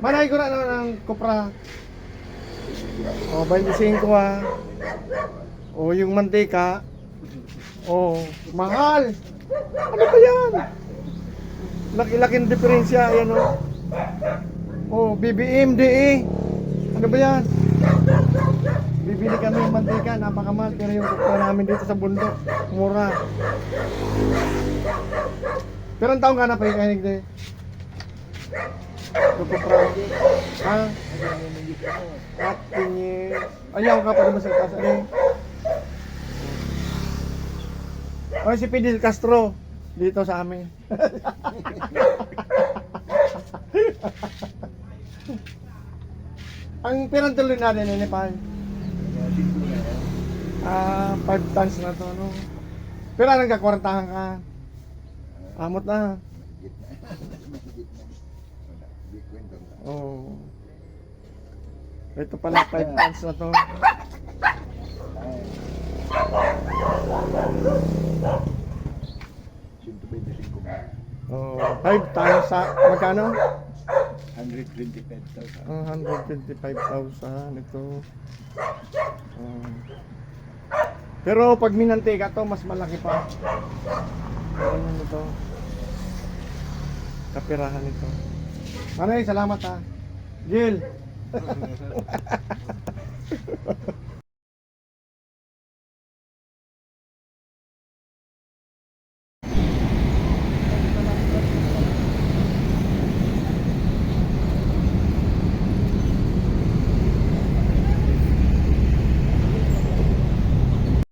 Manay ko na ng kopra. O, 25 ah. O, yung mantika. O, mahal. Ano ba yan? Laki-laking diferensya. Ayan o. O, BBM, DE. Ano ba yan? Bibili kami ng mantika, napakamahal. Pero yung kopra namin dito sa bundok, mura. Pero ang taong ka na pa yung kahinig de. Kopra. Ha? At pinyi. Ayaw ka pa naman sa taas. Ano? O si Fidel Castro. Dito sa amin. Ang pirang tuloy natin ni Nepal. 5 tons na to, no? Pero anong kakwartahan ka? Amot na. Oh. Ito pala 5 tons na to. Oh, 5 tons sa magkano? 125,000. 125,000 ito. Oh. Pero pag minantika to, mas malaki pa. Ano ito? Kapirahan ito. Manay, salamat ha. Gil.